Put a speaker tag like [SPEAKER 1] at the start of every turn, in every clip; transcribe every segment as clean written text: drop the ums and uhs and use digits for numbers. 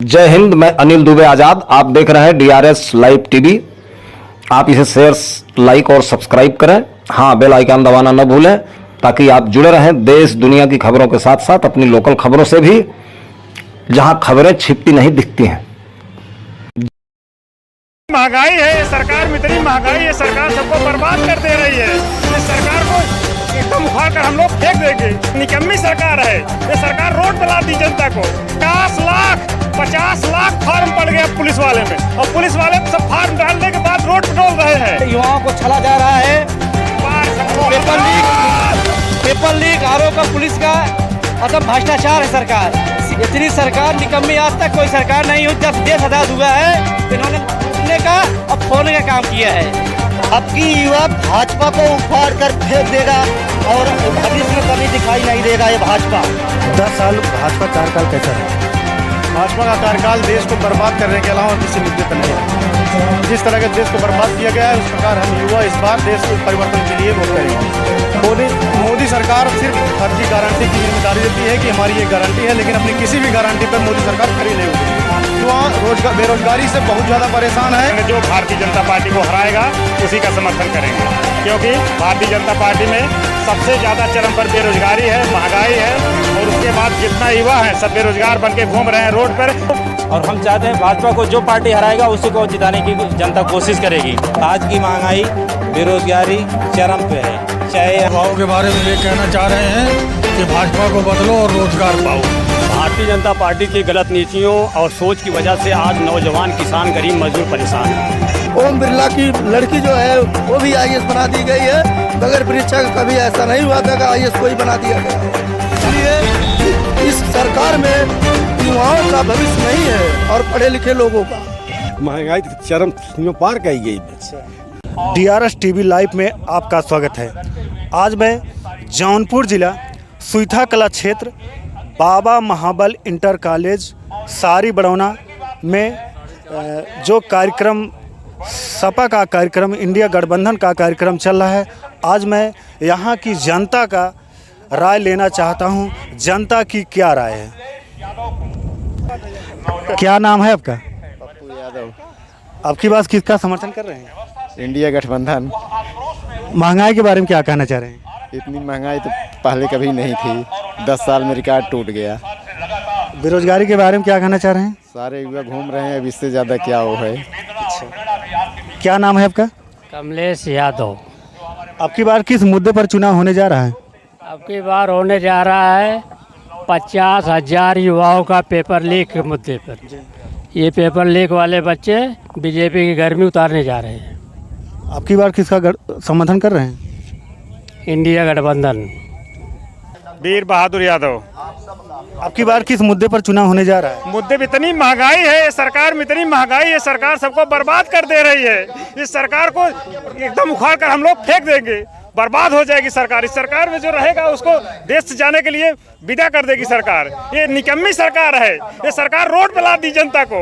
[SPEAKER 1] जय हिंद। मैं अनिल दुबे आजाद। आप देख रहे हैं डीआरएस लाइव टीवी। आप इसे शेयर, लाइक और सब्सक्राइब करें। हाँ, बेल आइकन दबाना न भूलें ताकि आप जुड़े रहें देश दुनिया की खबरों के साथ साथ अपनी लोकल खबरों से भी, जहां खबरें छिपती नहीं दिखती हैं।
[SPEAKER 2] महंगाई है ये सरकार में, इतनी महंगाई है सरकार सबको बर्बाद कर दे रही है। इस सरकार को एकदम उखाड़ कर हम लोग फेंक देंगे। निकम्मी सरकार है ये सरकार। रोड पे ला दी जनता को। 50 लाख फार्म पड़ गया पुलिस वाले में, और पुलिस वाले सब फार्म डालने के बाद रोड पे डोल रहे हैं।
[SPEAKER 3] युवाओं को छला जा रहा है। पेपर लीक आरोप का पुलिस का मतलब भ्रष्टाचार है सरकार। इतनी सरकार निकम्मी आज तक कोई सरकार नहीं हुई। जब देश आजाद हुआ है इन्होंने लूटने का और खोने का काम किया है।
[SPEAKER 4] अब की युवा भाजपा को उखाड़ कर फेंक देगा और भविष्य में कभी दिखाई नहीं देगा ये भाजपा।
[SPEAKER 5] 10 साल भाजपा कार्यकाल कैसा है?
[SPEAKER 2] भाजपा का कार्यकाल देश को बर्बाद करने के अलावा किसी मुद्दे पर नहीं है। जिस तरह के देश को बर्बाद किया गया है उस प्रकार हम युवा इस बार देश के परिवर्तन के लिए वोट करेंगे। मोदी सरकार सिर्फ फर्जी गारंटी की जिम्मेदारी देती है कि हमारी ये गारंटी है, लेकिन अपनी किसी भी गारंटी पर मोदी सरकार खड़ी नहीं होती। युवा बेरोजगारी से बहुत ज़्यादा परेशान है। जो भारतीय जनता पार्टी को हराएगा उसी का समर्थन करेंगे, क्योंकि भारतीय जनता पार्टी में सबसे ज़्यादा चरम पर बेरोजगारी है, महंगाई है, और उसके बाद जितना युवा है सब बेरोजगार बन के घूम रहे हैं रोड पर।
[SPEAKER 6] और हम चाहते हैं भाजपा को जो पार्टी हराएगा उसी को जिताने की जनता कोशिश करेगी। आज की महंगाई, बेरोजगारी चरम पे है। चाहे
[SPEAKER 5] युवाओं के बारे में ये कहना चाह रहे हैं कि भाजपा को बदलो और रोजगार पाओ।
[SPEAKER 6] भारतीय जनता पार्टी की गलत नीतियों और सोच की वजह से आज नौजवान, किसान, गरीब मजदूर परेशान है।
[SPEAKER 4] ओम बिरला की लड़की जो है वो भी IAS बना दी गई है। बगैर परीक्षा का कभी ऐसा नहीं हुआ था कि IAS कोई बना दिया गया। इसलिए इस सरकार में युवाओं का भविष्य नहीं है और पढ़े लिखे लोगों का।
[SPEAKER 5] महंगाई चरम सीमा पार कही गई। डीआरएस टीवी लाइव में आपका स्वागत है। आज मैं जौनपुर जिला सुईथा कला क्षेत्र बाबा महाबल इंटर कॉलेज सारी बड़ौना में जो कार्यक्रम सपा का कार्यक्रम, इंडिया गठबंधन का कार्यक्रम चल रहा है, आज मैं यहाँ की जनता का राय लेना चाहता हूँ। जनता की क्या राय है? क्या नाम है आपका?
[SPEAKER 7] पप्पू यादव।
[SPEAKER 5] आपकी बात किसका समर्थन कर रहे हैं?
[SPEAKER 7] इंडिया गठबंधन।
[SPEAKER 5] महंगाई के बारे में क्या कहना चाह रहे हैं?
[SPEAKER 7] इतनी महंगाई तो पहले कभी नहीं थी। 10 साल में रिकॉर्ड टूट गया।
[SPEAKER 5] बेरोजगारी के बारे में क्या कहना चाह रहे हैं?
[SPEAKER 7] सारे युवा घूम रहे हैं, अब इससे ज़्यादा क्या वो है।
[SPEAKER 5] क्या नाम है आपका?
[SPEAKER 8] कमलेश यादव।
[SPEAKER 5] आपकी बार किस मुद्दे पर चुनाव होने जा रहा है?
[SPEAKER 8] अब की बार होने जा रहा है 50,000 युवाओं का पेपर लीक के मुद्दे पर। ये पेपर लीक वाले बच्चे बीजेपी की गर्मी उतारने जा रहे हैं।
[SPEAKER 5] आपकी बार किसका समर्थन कर रहे हैं?
[SPEAKER 8] इंडिया गठबंधन।
[SPEAKER 2] वीर बहादुर यादव।
[SPEAKER 5] आपकी बार किस मुद्दे पर चुनाव होने जा रहा है?
[SPEAKER 2] मुद्दे में इतनी महंगाई है सरकार में, इतनी महंगाई है सरकार सबको बर्बाद कर दे रही है। इस सरकार को एकदम उखाड़ कर हम लोग फेंक देंगे। बर्बाद हो जाएगी सरकार। इस सरकार में जो रहेगा उसको देश से जाने के लिए विदा कर देगी सरकार। ये निकम्मी सरकार है ये सरकार। रोड पे ला दी जनता को।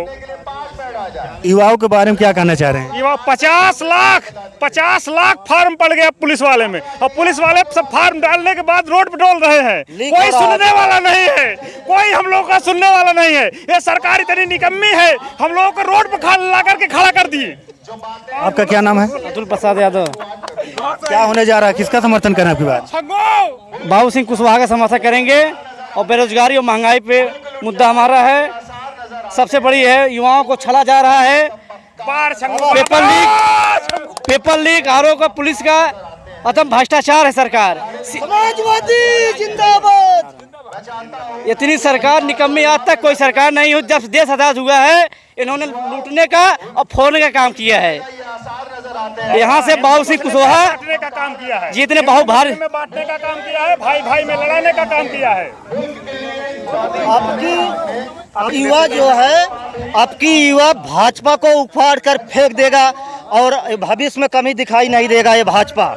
[SPEAKER 5] युवाओं के बारे में क्या कहना चाह रहे हैं?
[SPEAKER 2] युवा 50 लाख फार्म पड़ गया पुलिस वाले में, और पुलिस वाले सब फार्म डालने के बाद रोड पे डोल रहे हैं। कोई सुनने वाला नहीं है, कोई हम लोग का सुनने वाला नहीं है। ये सरकार इतनी निकम्मी है, हम लोगों को रोड पे ला करके खड़ा कर दिए।
[SPEAKER 5] आपका क्या नाम है?
[SPEAKER 3] अतुल प्रसाद यादव।
[SPEAKER 5] क्या होने जा रहा है? किसका समर्थन करना है आपकी बात?
[SPEAKER 3] बाबू सिंह कुशवाहा का समर्थन करेंगे। और बेरोजगारी और महंगाई पे मुद्दा हमारा है। सबसे बड़ी है युवाओं को छला जा रहा है। पेपर लीक आरोप का पुलिस का मतलब भ्रष्टाचार है सरकार।
[SPEAKER 4] समाजवादी जिंदाबाद।
[SPEAKER 3] इतनी सरकार निकम्मी आज तक कोई सरकार नहीं हुई। जब देश आजाद हुआ है इन्होंने लूटने का और फोड़ने का काम किया है। यहाँ से बाबू सिंह कुशवाहा
[SPEAKER 2] का काम किया है,
[SPEAKER 3] जितने बहु भारी
[SPEAKER 2] में बांटने का काम किया है, भाई भाई में लड़ाने का काम किया है।
[SPEAKER 4] आपकी युवा जो है, आपकी युवा भाजपा को उखाड़ कर फेंक देगा और भविष्य में कमी दिखाई नहीं देगा ये भाजपा।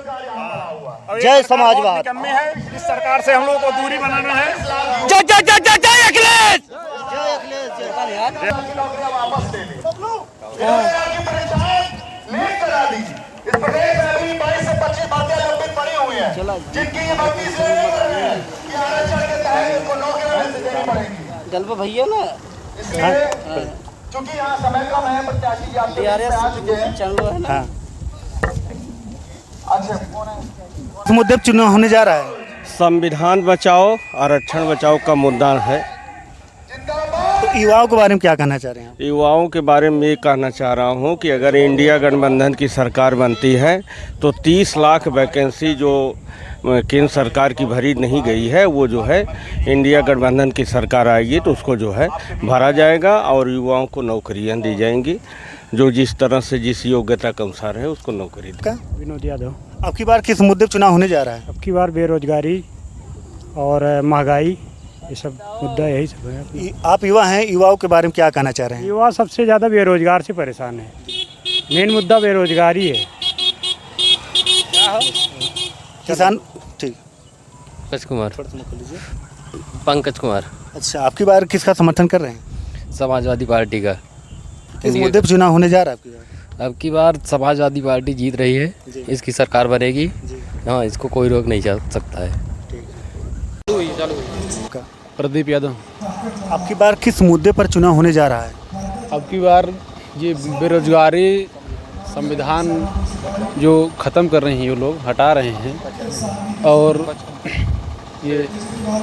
[SPEAKER 4] जय समाजवाद।
[SPEAKER 2] निकम्मी है, इस सरकार से हम लोगों को दूरी बनाना है।
[SPEAKER 3] जय जय जय जय जय अखिलेश।
[SPEAKER 9] इस प्रदेश में अभी 22 से 25 बातें लंबित पड़ी हुई हैं, जिनकी ये बातें से कि आरक्षण के तहत इनको नौकरी से देनी पड़ेगी।
[SPEAKER 3] जल पे भैया ना
[SPEAKER 9] इसलिए चूंकि यहाँ समय कम है, प्रत्याशी जी आपके बीच में आ चुके हैं।
[SPEAKER 3] चालू है ना।
[SPEAKER 5] हाँ,
[SPEAKER 9] अच्छा
[SPEAKER 5] इस मुद्दे पर चुनाव होने जा रहा है।
[SPEAKER 2] संविधान बचाओ आरक्षण बचाओ का मुद्दा है।
[SPEAKER 5] तो युवाओं के बारे में क्या कहना चाह रहे हैं आप?
[SPEAKER 2] युवाओं के बारे में ये कहना चाह रहा हूँ कि अगर इंडिया गठबंधन की सरकार बनती है तो 30 लाख वैकेंसी जो केंद्र सरकार की भरी नहीं गई है, वो जो है इंडिया गठबंधन की सरकार आएगी तो उसको जो है भरा जाएगा और युवाओं को नौकरियां दी जाएंगी, जो जिस तरह से जिस योग्यता के अनुसार है उसको नौकरी दी।
[SPEAKER 5] विनोद यादव, अब की बार किस मुद्दे पर चुनाव होने जा रहा है?
[SPEAKER 8] अब की बार बेरोजगारी और महंगाई, ये सब मुद्दा यही सब है।
[SPEAKER 5] आप युवा हैं, युवाओं के बारे में क्या कहना चाह रहे हैं?
[SPEAKER 8] युवा सबसे ज़्यादा बेरोजगार से परेशान है। मेन मुद्दा बेरोजगारी है।
[SPEAKER 5] किसान, ठीक।
[SPEAKER 10] पंकज कुमार। पंकज कुमार।
[SPEAKER 5] अच्छा, आपकी बार किसका समर्थन कर रहे हैं?
[SPEAKER 10] समाजवादी पार्टी का।
[SPEAKER 5] किस मुद्दे पर चुनाव होने जा रहा है आपकी बार?
[SPEAKER 10] अब की बार समाजवादी पार्टी जीत रही है, इसकी सरकार बनेगी। हाँ, इसको कोई रोक नहीं सकता है।
[SPEAKER 6] प्रदीप यादव।
[SPEAKER 5] आपकी बार किस मुद्दे पर चुनाव होने जा रहा है?
[SPEAKER 6] अब की बार ये बेरोजगारी, संविधान जो ख़त्म कर रहे हैं ये लोग, हटा रहे हैं, और ये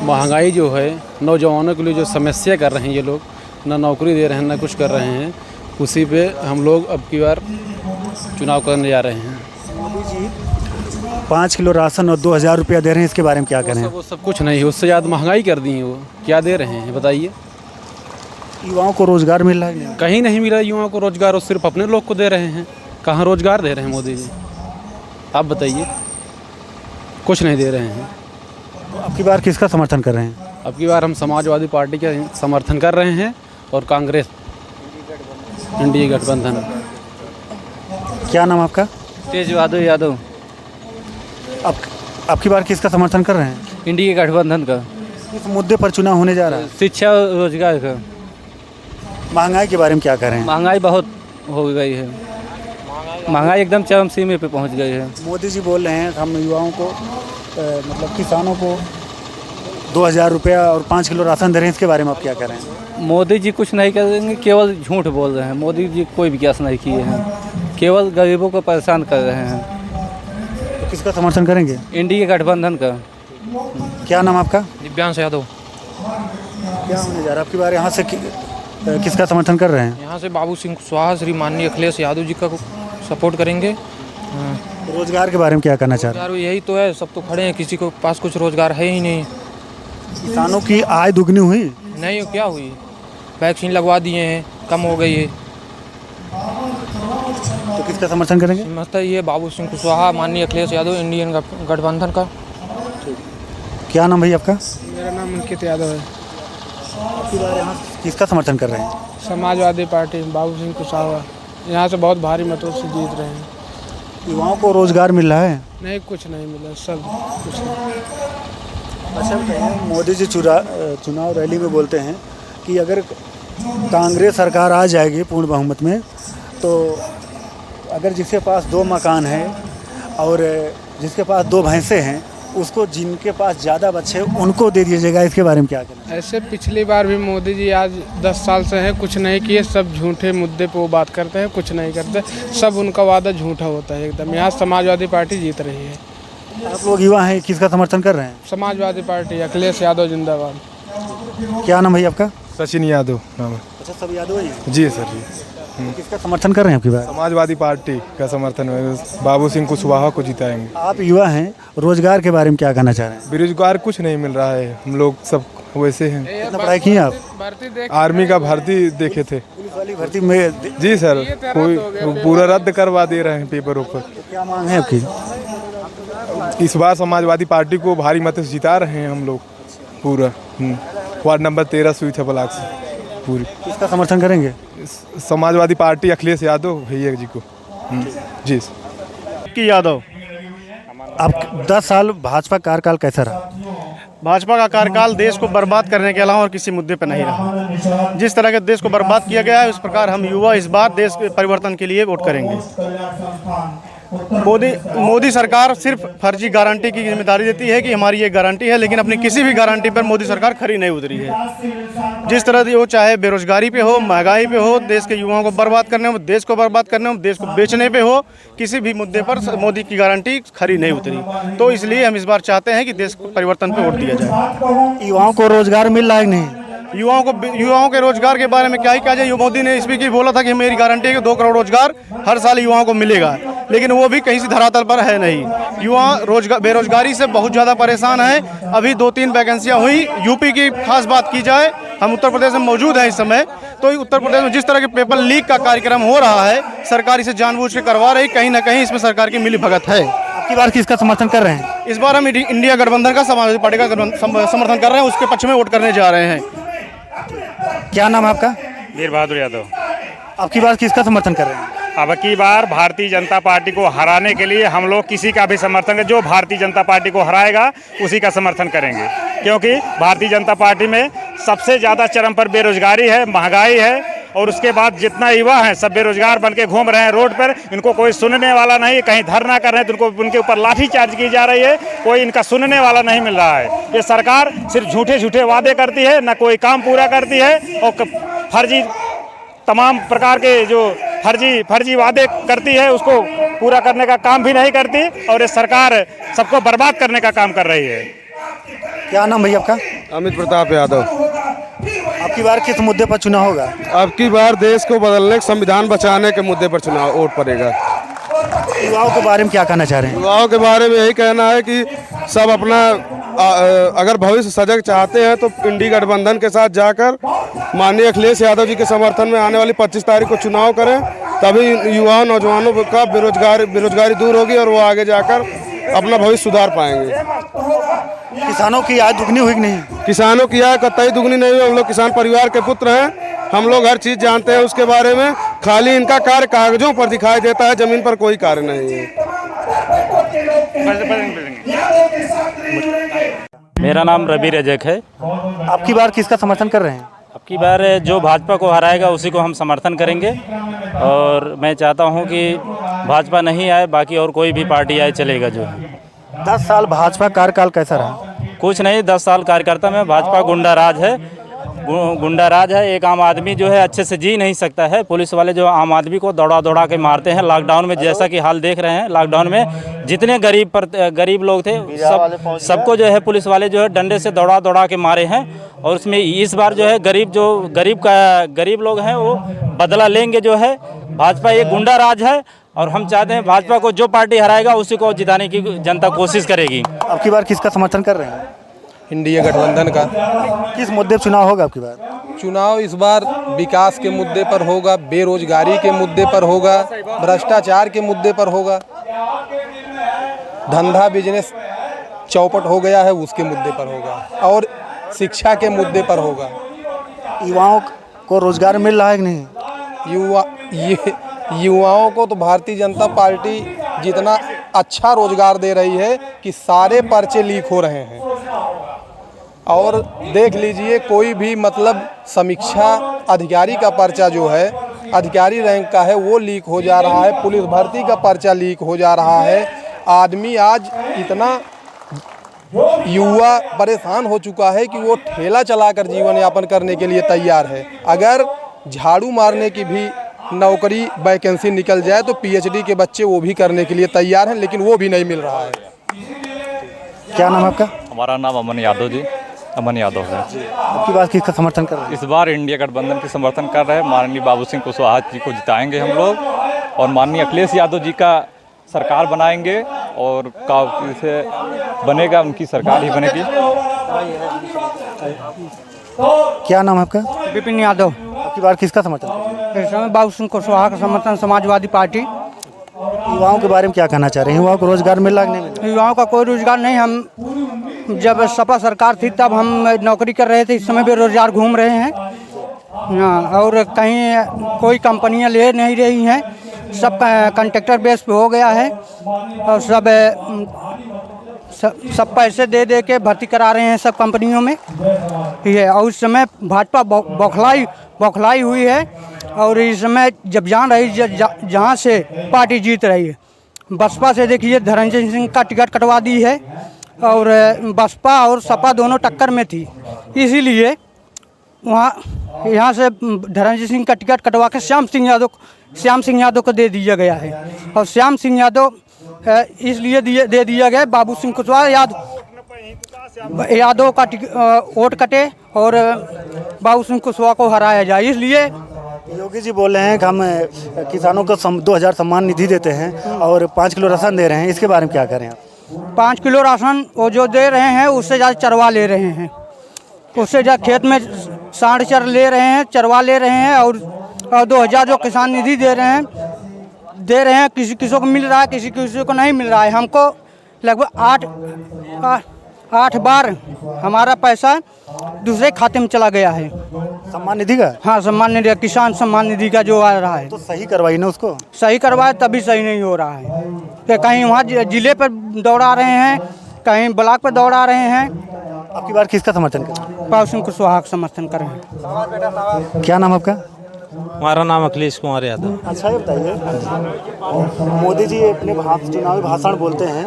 [SPEAKER 6] महंगाई जो है नौजवानों के लिए जो समस्या कर रहे हैं ये लोग, ना नौकरी दे रहे हैं ना कुछ कर रहे हैं, उसी पे हम लोग अब की बार चुनाव करने जा रहे हैं।
[SPEAKER 5] 5 किलो राशन और 2000 रुपया दे रहे हैं, इसके बारे में क्या करें?
[SPEAKER 6] वो सब कुछ नहीं है, उससे ज़्यादा महंगाई कर दी है। वो क्या दे रहे हैं बताइए?
[SPEAKER 5] युवाओं को रोजगार मिल रहा है कि नहीं?
[SPEAKER 6] कहीं नहीं मिला युवाओं को रोजगार, वो सिर्फ अपने लोग को दे रहे हैं। कहाँ रोजगार दे रहे हैं मोदी जी? आप बताइए, कुछ नहीं दे रहे हैं।
[SPEAKER 5] तो अब की बार किसका समर्थन कर रहे हैं?
[SPEAKER 6] अब की बार हम समाजवादी पार्टी का समर्थन कर रहे हैं और कांग्रेस, इंडिया गठबंधन।
[SPEAKER 5] क्या नाम आपका?
[SPEAKER 3] तेज बहादुर यादव।
[SPEAKER 5] अब की बार किसका समर्थन कर रहे हैं?
[SPEAKER 3] इंडिया गठबंधन का।
[SPEAKER 5] किस मुद्दे पर चुनाव होने जा रहा है?
[SPEAKER 3] शिक्षा रोजगार का।
[SPEAKER 5] महंगाई के बारे में क्या करें?
[SPEAKER 3] महंगाई बहुत हो गई है, महंगाई एकदम चरम सीमा पे पहुंच गई है।
[SPEAKER 5] मोदी जी बोल रहे हैं हम युवाओं को मतलब किसानों को 2000 रुपया और 5 किलो राशन दे रहे हैं, इसके बारे में आप क्या कह रहे हैं?
[SPEAKER 3] मोदी जी कुछ नहीं करेंगे, केवल झूठ बोल रहे हैं। मोदी जी कोई विकास नहीं किए हैं, केवल गरीबों को परेशान कर रहे हैं।
[SPEAKER 5] तो किसका समर्थन करेंगे?
[SPEAKER 3] इंडिया गठबंधन का।
[SPEAKER 5] क्या नाम आपका?
[SPEAKER 6] दिव्यांश यादव।
[SPEAKER 5] क्या होने जा रहा है आपकी बार? यहाँ से किसका समर्थन कर रहे हैं?
[SPEAKER 6] यहाँ से बाबू सिंह कुशवाहा, श्री माननीय अखिलेश यादव जी का सपोर्ट करेंगे।
[SPEAKER 5] रोजगार के बारे में क्या कहना चाह रहे हैं?
[SPEAKER 6] यार यही तो है, सब तो खड़े हैं, किसी को पास कुछ रोजगार है ही नहीं।
[SPEAKER 5] किसानों की आय दुगनी हुई?
[SPEAKER 6] नहीं, क्या हुई? वैक्सीन लगवा दिए हैं, कम हो गई है।
[SPEAKER 5] तो किसका समर्थन करेंगे?
[SPEAKER 6] मतलब ये बाबू सिंह कुशवाहा, माननीय अखिलेश यादव, इंडियन गठबंधन का।
[SPEAKER 5] क्या नाम भैया आपका?
[SPEAKER 6] मेरा नाम अंकित यादव है।
[SPEAKER 5] आपकी बार यहाँ किसका समर्थन कर रहे हैं?
[SPEAKER 6] समाजवादी पार्टी, बाबू सिंह कुशवाहा। यहाँ से बहुत भारी मतों से जीत रहे हैं।
[SPEAKER 5] युवाओं को रोजगार मिल रहा है?
[SPEAKER 6] नहीं, कुछ नहीं मिला, सब कुछ नहीं।
[SPEAKER 5] अच्छा, मोदी जी चुनाव रैली में बोलते हैं कि अगर कांग्रेस सरकार आ जाएगी पूर्ण बहुमत में, तो अगर जिसके पास 2 मकान है और जिसके पास 2 भैंसे हैं, उसको जिनके पास ज़्यादा बच्चे उनको दे दीजिएगा। इसके बारे में क्या कहना?
[SPEAKER 6] ऐसे पिछली बार भी मोदी जी आज 10 साल से हैं, कुछ नहीं किए। सब झूठे मुद्दे पे वो बात करते हैं, कुछ नहीं करते। सब उनका वादा झूठा होता है एकदम। यहाँ समाजवादी पार्टी जीत रही है।
[SPEAKER 5] आप लोग युवा हैं, किसका समर्थन कर रहे हैं?
[SPEAKER 6] समाजवादी पार्टी, अखिलेश यादव जिंदाबाद।
[SPEAKER 5] क्या नाम भैया आपका?
[SPEAKER 11] सचिन यादव नाम है।
[SPEAKER 5] अच्छा, सब यादव ही हैं?
[SPEAKER 11] जी सर जी।
[SPEAKER 5] किसका समर्थन कर रहे हैं आपकी बार?
[SPEAKER 11] समाजवादी पार्टी का समर्थन है, बाबू सिंह कुशवाहा को जिताएंगे।
[SPEAKER 5] आप युवा हैं, रोजगार के बारे में क्या कहना चाह रहे हैं?
[SPEAKER 11] बेरोजगार कुछ नहीं मिल रहा है, हम लोग सब वैसे हैं।
[SPEAKER 5] कितना पढ़ाई की है आप?
[SPEAKER 11] आर्मी का भर्ती देखे थे।
[SPEAKER 5] पुलिस वाली भर्ती में
[SPEAKER 11] जी सर, कोई पूरा रद्द करवा दे रहे हैं पेपर ऊपर।
[SPEAKER 5] क्या मांग है आपकी?
[SPEAKER 11] इस बार समाजवादी पार्टी को भारी मत से जिता रहे हैं हम लोग पूरा। वार्ड नंबर 13 सुईथा ब्लॉक से पूरी।
[SPEAKER 5] किसका समर्थन करेंगे?
[SPEAKER 11] समाजवादी पार्टी, अखिलेश यादव भैया जी को। जी
[SPEAKER 2] कि यादव।
[SPEAKER 5] अब 10 साल भाजपा कार्यकाल कैसा रहा?
[SPEAKER 2] भाजपा का कार्यकाल देश को बर्बाद करने के अलावा और किसी मुद्दे पर नहीं रहा। जिस तरह के देश को बर्बाद किया गया है, उस प्रकार हम युवा इस बार देश के परिवर्तन के लिए वोट करेंगे। मोदी सरकार सिर्फ फर्जी गारंटी की जिम्मेदारी देती है कि हमारी ये गारंटी है, लेकिन अपनी किसी भी गारंटी पर मोदी सरकार खरी नहीं उतरी है। जिस तरह से वो चाहे बेरोजगारी पे हो, महंगाई पे हो, देश के युवाओं को बर्बाद करने में, देश को बर्बाद करने में, देश को बेचने पे हो, किसी भी मुद्दे पर मोदी की गारंटी खरी नहीं उतरी। तो इसलिए हम इस बार चाहते हैं कि देश को परिवर्तन पे वोट दिया जाए।
[SPEAKER 5] युवाओं को रोजगार मिल रहा है कि नहीं?
[SPEAKER 2] युवाओं के रोजगार के बारे में क्या ही कहा जाए। मोदी ने इसमें की बोला था कि मेरी गारंटी है कि 2 करोड़ रोजगार हर साल युवाओं को मिलेगा, लेकिन वो भी कहीं से धरातल पर है नहीं। युवा बेरोजगारी से बहुत ज़्यादा परेशान है। अभी 2-3 वैकेंसियाँ हुई। यूपी की खास बात की जाए, हम उत्तर प्रदेश में मौजूद हैं इस समय, तो उत्तर प्रदेश में जिस तरह के पेपर लीक का कार्यक्रम हो रहा है, सरकार इसे जानबूझ के करवा रही। कहीं ना कहीं इसमें सरकार की मिली भगत है।
[SPEAKER 5] आपकी बार किसका समर्थन कर रहे हैं?
[SPEAKER 2] इस बार हम इंडिया गठबंधन का, समाजवादी पार्टी का समर्थन कर रहे हैं, उसके पक्ष में वोट करने जा रहे हैं।
[SPEAKER 5] क्या नाम है आपका?
[SPEAKER 12] वीर बहादुर यादव।
[SPEAKER 5] आपकी बार किसका समर्थन कर रहे हैं?
[SPEAKER 12] अब की बार भारतीय जनता पार्टी को हराने के लिए हम लोग किसी का भी समर्थन, जो भारतीय जनता पार्टी को हराएगा उसी का समर्थन करेंगे, क्योंकि भारतीय जनता पार्टी में सबसे ज़्यादा चरम पर बेरोजगारी है, महंगाई है, और उसके बाद जितना युवा हैं सब बेरोजगार बन के घूम रहे हैं रोड पर। इनको कोई सुनने वाला नहीं, कहीं धरना कर रहे हैं तो उनके ऊपर लाठी चार्ज की जा रही है, कोई इनका सुनने वाला नहीं मिल रहा है। ये सरकार सिर्फ झूठे झूठे वादे करती है, ना कोई काम पूरा करती है, और फर्जी तमाम प्रकार के जो फर्जी वादे करती है उसको पूरा करने का काम भी नहीं करती, और ये सरकार सबको बर्बाद करने का काम कर रही है।
[SPEAKER 5] क्या नाम भैया आपका?
[SPEAKER 11] अमित प्रताप यादव।
[SPEAKER 5] आपकी बार किस मुद्दे पर चुनाव होगा?
[SPEAKER 11] अब की बार देश को बदलने, संविधान बचाने के मुद्दे पर चुनाव वोट पड़ेगा।
[SPEAKER 5] युवाओं के बारे में क्या कहना चाह रहे हैं?
[SPEAKER 11] युवाओं के बारे में यही कहना है कि सब अपना अगर भविष्य सजग चाहते हैं तो इंडिया गठबंधन के साथ जाकर माननीय अखिलेश यादव जी के समर्थन में आने वाली 25 तारीख को चुनाव करें, तभी युवा नौजवानों का बेरोजगारी दूर होगी और वो आगे जाकर अपना भविष्य सुधार पाएंगे।
[SPEAKER 5] किसानों की आय दुगनी हुई कि नहीं?
[SPEAKER 11] किसानों की आय कतई दुगनी नहीं हुई। हम लोग किसान परिवार के पुत्र हैं, हम लोग हर चीज़ जानते हैं उसके बारे में। खाली इनका कार्य कागजों पर दिखाई देता है, जमीन पर कोई कार्य नहीं है।
[SPEAKER 12] मेरा नाम रवि रजक है।
[SPEAKER 5] आपकी बार किसका समर्थन कर रहे हैं?
[SPEAKER 12] अब की बार जो भाजपा को हराएगा उसी को हम समर्थन करेंगे, और मैं चाहता हूं कि भाजपा नहीं आए, बाकी और कोई भी पार्टी आए चलेगा। जो
[SPEAKER 5] 10 साल भाजपा कार्यकाल कैसा रहा?
[SPEAKER 12] कुछ नहीं, 10 साल कार्यकर्ता में भाजपा गुंडा राज है। एक आम आदमी जो है अच्छे से जी नहीं सकता है। पुलिस वाले जो आम आदमी को दौड़ा के मारते हैं। लॉकडाउन में जैसा कि हाल देख रहे हैं, लॉकडाउन में जितने गरीब लोग थे सबको जो है पुलिस वाले जो है डंडे से दौड़ा के मारे हैं। और उसमें इस बार जो है गरीब लोग हैं वो बदला लेंगे। जो है भाजपा एक गुंडा राज है, और हम चाहते हैं भाजपा को जो पार्टी हराएगा उसी को जिताने की जनता कोशिश करेगी।
[SPEAKER 5] अब की बार किसका समर्थन कर रहे हैं?
[SPEAKER 6] इंडिया गठबंधन का।
[SPEAKER 5] किस मुद्दे पर चुनाव होगा आपकी बार?
[SPEAKER 6] चुनाव इस बार विकास के मुद्दे पर होगा, बेरोजगारी के मुद्दे पर होगा, भ्रष्टाचार के मुद्दे पर होगा, धंधा बिजनेस चौपट हो गया है उसके मुद्दे पर होगा, और शिक्षा के मुद्दे पर होगा।
[SPEAKER 5] युवाओं को रोजगार मिल रहा है कि नहीं?
[SPEAKER 6] युवाओं को तो भारतीय जनता पार्टी जितना अच्छा रोजगार दे रही है कि सारे पर्चे लीक हो रहे हैं। और देख लीजिए, कोई भी मतलब समीक्षा अधिकारी का पर्चा जो है अधिकारी रैंक का है वो लीक हो जा रहा है, पुलिस भर्ती का पर्चा लीक हो जा रहा है। आदमी आज इतना युवा परेशान हो चुका है कि वो ठेला चलाकर जीवन यापन करने के लिए तैयार है। अगर झाड़ू मारने की भी नौकरी वैकेंसी निकल जाए तो पीएचडी के बच्चे वो भी करने के लिए तैयार हैं, लेकिन वो भी नहीं मिल रहा है।
[SPEAKER 5] क्या नाम है आपका?
[SPEAKER 13] हमारा नाम अमन यादव जी। अमन यादव है।
[SPEAKER 5] आपकी बात किसका समर्थन कर रहे हैं?
[SPEAKER 13] इस बार इंडिया गठबंधन के समर्थन कर रहे हैं। माननीय बाबू सिंह कुशवाहा जी को जिताएंगे हम लोग, और माननीय अखिलेश यादव जी का सरकार बनाएंगे, और से बनेगा उनकी सरकार ही बनेगी।
[SPEAKER 5] क्या नाम है आपका?
[SPEAKER 3] विपिन यादव।
[SPEAKER 5] आपकी बार किसका समर्थन कर रहे हैं?
[SPEAKER 3] इस समय बाबू सिंह कुशवाहा का समर्थन, समाजवादी पार्टी।
[SPEAKER 5] युवाओं के बारे में क्या कहना चाह रहे हैं? युवाओं को रोजगार मिल रहा है कि नहीं मिल रहा?
[SPEAKER 3] युवाओं का कोई रोजगार नहीं। हम जब सपा सरकार थी तब हम नौकरी कर रहे थे, इस समय बेरोजगार घूम रहे हैं। और कहीं कोई कंपनियां ले नहीं रही हैं, सब कॉन्ट्रैक्टर बेस पे हो गया है, और सब पैसे दे के भर्ती करा रहे हैं सब कंपनियों में। ये और उस समय भाजपा बौखलाई हुई है, और इस समय जब जान रही जहाँ से पार्टी जीत रही है बसपा से देखिए धर्मजय सिंह का टिकट कटवा दी है और बसपा और सपा दोनों टक्कर में थी, इसीलिए वहाँ यहाँ से धर्मजय सिंह का टिकट कटवा के श्याम सिंह यादव को दे दिया गया है। और श्याम सिंह यादव इसलिए दे दिया गया बाबू सिंह कुशवाहा यादव का वोट कटे और बाबू सिंह कुशवाहा को हराया जाए, इसलिए
[SPEAKER 5] योगी जी बोल रहे हैं कि हम किसानों को 2000 सम्मान निधि देते हैं और 5 किलो राशन दे रहे हैं, इसके बारे में क्या करें आप?
[SPEAKER 3] 5 किलो राशन वो जो दे रहे हैं उससे ज़्यादा चरवा ले रहे हैं, उससे ज़्यादा खेत में साढ़ चर ले रहे हैं, चरवा ले रहे हैं। और 2000 जो किसान निधि दे रहे हैं किसी को मिल रहा है, किसी को नहीं मिल रहा है। हमको लगभग 8 बार हमारा पैसा दूसरे खाते में चला गया है।
[SPEAKER 5] सम्मान निधि का?
[SPEAKER 3] हाँ, सम्मान निधि, किसान सम्मान निधि का जो आ रहा है।
[SPEAKER 5] तो सही करवाई ना उसको?
[SPEAKER 3] सही करवाए तभी सही नहीं हो रहा है कि कहीं वहाँ जिले पर दौड़ा रहे हैं, कहीं ब्लॉक पर दौड़ा रहे हैं।
[SPEAKER 5] आपकी बार किसका समर्थन करें?
[SPEAKER 3] बाबू सिंह कुशवाहा का समर्थन करें।
[SPEAKER 5] क्या नाम आपका?
[SPEAKER 14] हमारा नाम अखिलेश कुमार यादव।
[SPEAKER 5] अच्छा, ये बताइए, मोदी जी अपने चुनावी भाषण बोलते हैं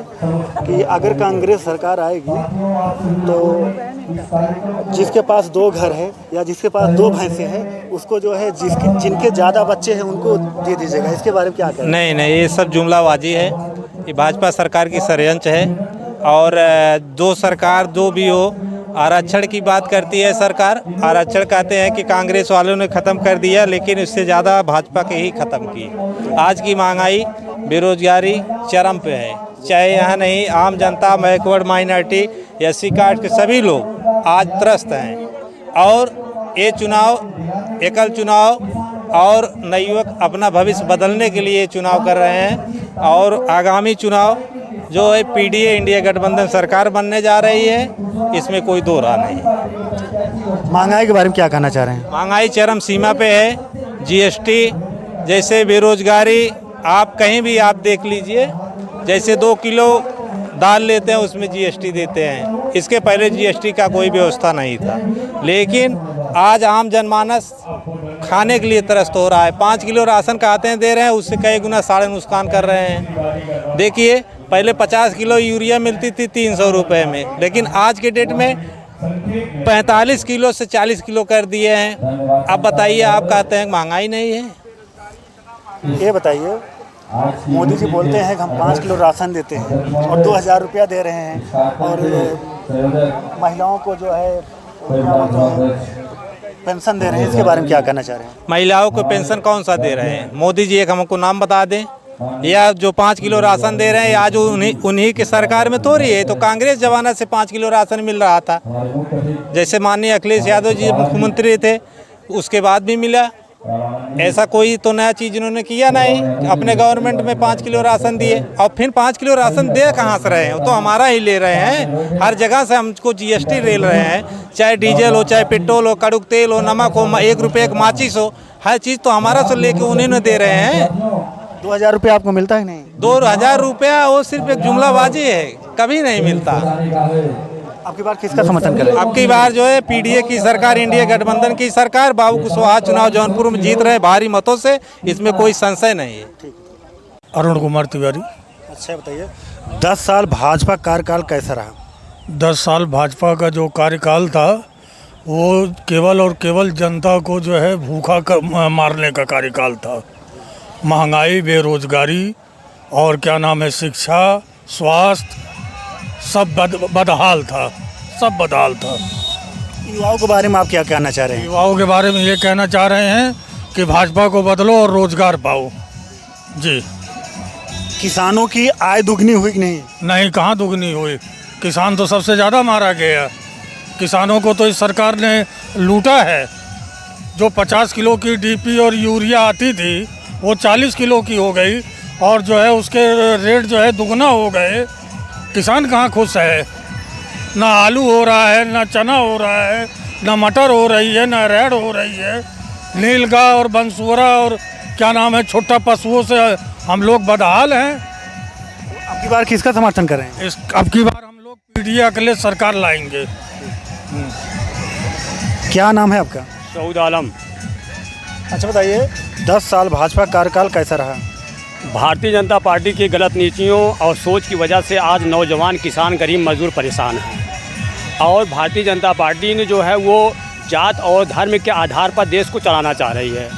[SPEAKER 5] कि अगर कांग्रेस सरकार आएगी तो जिसके पास 2 घर है या जिसके पास 2 भैंसे हैं उसको जो है जिनके ज़्यादा बच्चे हैं उनको दे दीजिएगा, इसके बारे में क्या कहें?
[SPEAKER 14] नहीं, ये सब जुमलाबाजी है, ये भाजपा सरकार की षड्यंत्र है। और 2 सरकार 2 भी हो, आरक्षण की बात करती है सरकार, आरक्षण कहते हैं कि कांग्रेस वालों ने ख़त्म कर दिया, लेकिन उससे ज़्यादा भाजपा के ही ख़त्म की। आज की महंगाई, बेरोजगारी चरम पे है, चाहे यहाँ नहीं, आम जनता, बैकवर्ड माइनॉरिटी, SC कास्ट के सभी लोग आज त्रस्त हैं। और ये चुनाव एकल चुनाव और नवयुवक अपना भविष्य बदलने के लिए चुनाव कर रहे हैं। और आगामी चुनाव जो है PDA इंडिया गठबंधन सरकार बनने जा रही है, इसमें कोई दो राह नहीं।
[SPEAKER 5] महंगाई के बारे में क्या कहना चाह रहे हैं?
[SPEAKER 14] महंगाई चरम सीमा पे है, GST जैसे, बेरोजगारी, आप कहीं भी आप देख लीजिए, जैसे 2 किलो दाल लेते हैं उसमें GST देते हैं, इसके पहले GST का कोई व्यवस्था नहीं था। लेकिन आज आम जनमानस खाने के लिए त्रस्त हो रहा है। 5 किलो राशन कहते हैं दे रहे हैं, उससे कई गुना साढ़े नुकसान कर रहे हैं। देखिए, पहले 50 किलो यूरिया मिलती थी 300 रुपये में, लेकिन आज के डेट में 45 किलो से 40 किलो कर दिए हैं। अब बताइए, आप कहते हैं महंगाई नहीं है?
[SPEAKER 5] ये बताइए, मोदी जी बोलते हैं कि हम 5 किलो राशन देते हैं और 2000 रुपया दे रहे हैं और महिलाओं को जो है पेंशन दे रहे हैं, इसके बारे में क्या कहना चाह रहे हैं?
[SPEAKER 14] महिलाओं को पेंशन कौन सा दे रहे हैं? मोदी जी एक हमको नाम बता दें। या जो 5 किलो राशन दे रहे हैं आज उन्हीं की सरकार में थोड़ी है, तो कांग्रेस जमाना से 5 किलो राशन मिल रहा था। जैसे माननीय अखिलेश यादव जी मुख्यमंत्री थे, उसके बाद भी मिला। ऐसा कोई तो नया चीज़ इन्होंने किया नहीं। अपने गवर्नमेंट में 5 किलो राशन दिए और फिर 5 किलो राशन दे कहाँ से रहे हैं? वो तो हमारा ही ले रहे हैं। हर जगह से हमको GST ले रहे हैं, चाहे डीजल हो, चाहे पेट्रोल हो, कड़क तेल हो, नमक हो, 1 रुपये एक माचिस हो, हर चीज़ तो हमारा से लेके उन्हें दे रहे हैं।
[SPEAKER 5] 2000 रुपया आपको मिलता है? नहीं,
[SPEAKER 14] 2000 रुपया वो सिर्फ एक जुमलाबाजी है, कभी नहीं मिलता।
[SPEAKER 5] आपकी बार किसका समर्थन करें?
[SPEAKER 14] आपकी बार जो है PDA की सरकार, इंडिया गठबंधन की सरकार। बाबू कुशवाहा चुनाव जौनपुर में जीत रहे हैं भारी मतों से, इसमें कोई संशय नहीं है।
[SPEAKER 15] अरुण कुमार तिवारी।
[SPEAKER 5] अच्छा, बताइए, 10 साल भाजपा कार्यकाल कैसा रहा?
[SPEAKER 15] 10 साल भाजपा का जो कार्यकाल था वो केवल और केवल जनता को जो है भूखा मारने का कार्यकाल था। महंगाई, बेरोजगारी और क्या नाम है, शिक्षा, स्वास्थ्य, सब बदहाल था, सब बदहाल था।
[SPEAKER 5] युवाओं के बारे में आप क्या कहना चाह रहे हैं?
[SPEAKER 15] युवाओं के बारे में ये कहना चाह रहे हैं कि भाजपा को बदलो और रोजगार पाओ। जी।
[SPEAKER 5] किसानों की आय दुगनी हुई कि नहीं?
[SPEAKER 15] नहीं, कहाँ दुगनी हुई? किसान तो सबसे ज़्यादा मारा गया। किसानों को तो इस सरकार ने लूटा है। जो 50 किलो की DP और यूरिया आती थी वो 40 किलो की हो गई और जो है उसके रेट जो है दुगना हो गए। किसान कहाँ खुश है? ना आलू हो रहा है, ना चना हो रहा है, ना मटर हो रही है, ना रेड हो रही है। नीलगा और बंसुरा और क्या नाम है, छोटा पशुओं से हम लोग बदहाल हैं।
[SPEAKER 5] अब की बार किसका समर्थन करें?
[SPEAKER 15] अब की बार हम लोग PDA के लिए सरकार लाएंगे।
[SPEAKER 5] क्या नाम है आपका?
[SPEAKER 16] सऊद आलम।
[SPEAKER 5] अच्छा, बताइए, 10 साल भाजपा कार्यकाल कैसा रहा?
[SPEAKER 8] भारतीय जनता पार्टी की गलत नीतियों और सोच की वजह से आज नौजवान, किसान, गरीब मजदूर परेशान हैं। और भारतीय जनता पार्टी ने जो है वो जात और धर्म के आधार पर देश को चलाना चाह रही है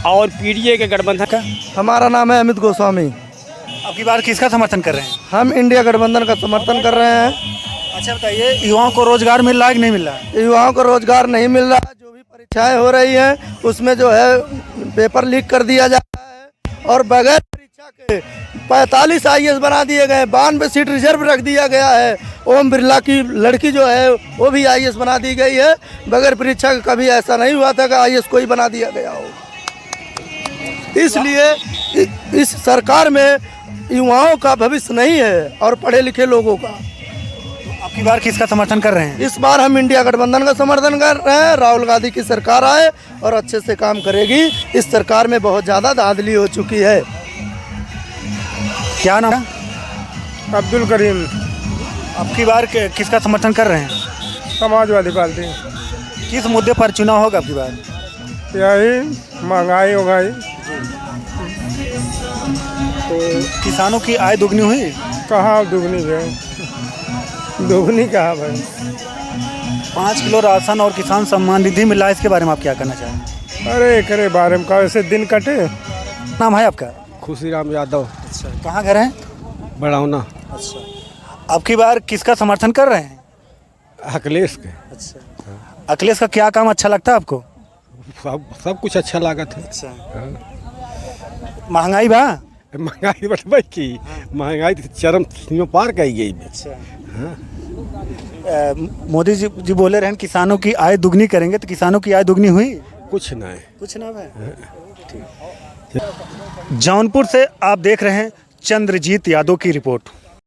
[SPEAKER 8] और पीडीए के गठबंधन का।
[SPEAKER 4] हमारा नाम है अमित गोस्वामी।
[SPEAKER 5] अब की बार किसका समर्थन कर रहे हैं?
[SPEAKER 4] हम इंडिया गठबंधन का समर्थन कर रहे हैं।
[SPEAKER 5] अच्छा बताइए, युवाओं को रोजगार मिल रहा है कि नहीं मिल रहा है?
[SPEAKER 4] युवाओं को रोजगार नहीं मिल रहा है। जो भी परीक्षाएं हो रही हैं उसमें जो है पेपर लीक कर दिया जा रहा है और बगैर परीक्षा के 45 IAS बना दिए गए, 92 सीट रिजर्व रख दिया गया है। ओम बिरला की लड़की जो है वो भी IAS बना दी गई है। बगैर परीक्षा के कभी ऐसा नहीं हुआ था कि IAS कोई बना दिया गया हो। इसलिए इस सरकार में युवाओं का भविष्य नहीं है और पढ़े लिखे लोगों का।
[SPEAKER 5] आपकी बार किसका समर्थन कर रहे हैं?
[SPEAKER 4] इस बार हम इंडिया गठबंधन का समर्थन कर रहे हैं। राहुल गांधी की सरकार आए और अच्छे से काम करेगी। इस सरकार में बहुत ज़्यादा धांधली हो चुकी है।
[SPEAKER 5] क्या नाम है?
[SPEAKER 11] अब्दुल करीम।
[SPEAKER 5] आपकी बार किसका समर्थन कर रहे हैं?
[SPEAKER 11] समाजवादी पार्टी।
[SPEAKER 5] किस मुद्दे पर चुनाव होगा आपकी बार?
[SPEAKER 11] यही महंगाई उंगाई।
[SPEAKER 5] तो किसानों की आय दुगनी हुई?
[SPEAKER 11] कहाँ दुगनी है, दुगनी कहाँ भाई।
[SPEAKER 5] 5 किलो राशन और किसान सम्मान निधि मिला है, इसके बारे में आप क्या कहना चाहें?
[SPEAKER 11] अरे करे बारे में कैसे दिन कटे।
[SPEAKER 5] नाम है आपका?
[SPEAKER 11] खुशीराम यादव।
[SPEAKER 5] अच्छा, कहाँ घर है?
[SPEAKER 11] बढ़ावना।
[SPEAKER 5] अच्छा, आपकी बार किसका समर्थन कर रहे हैं?
[SPEAKER 11] अखिलेश के।
[SPEAKER 5] अच्छा, अखिलेश का क्या काम अच्छा लगता है आपको?
[SPEAKER 11] सब कुछ अच्छा लागत है।
[SPEAKER 5] अच्छा, महंगाई बा?
[SPEAKER 11] महंगाई बढ़ की, महंगाई चरम सीमा पार कही गई।
[SPEAKER 5] अच्छा, मोदी जी बोले रहे किसानों की आय दुगनी करेंगे, तो किसानों की आय दुगनी हुई?
[SPEAKER 11] कुछ नहीं,
[SPEAKER 5] कुछ ना है। जौनपुर से आप देख रहे हैं चंद्रजीत यादव की रिपोर्ट।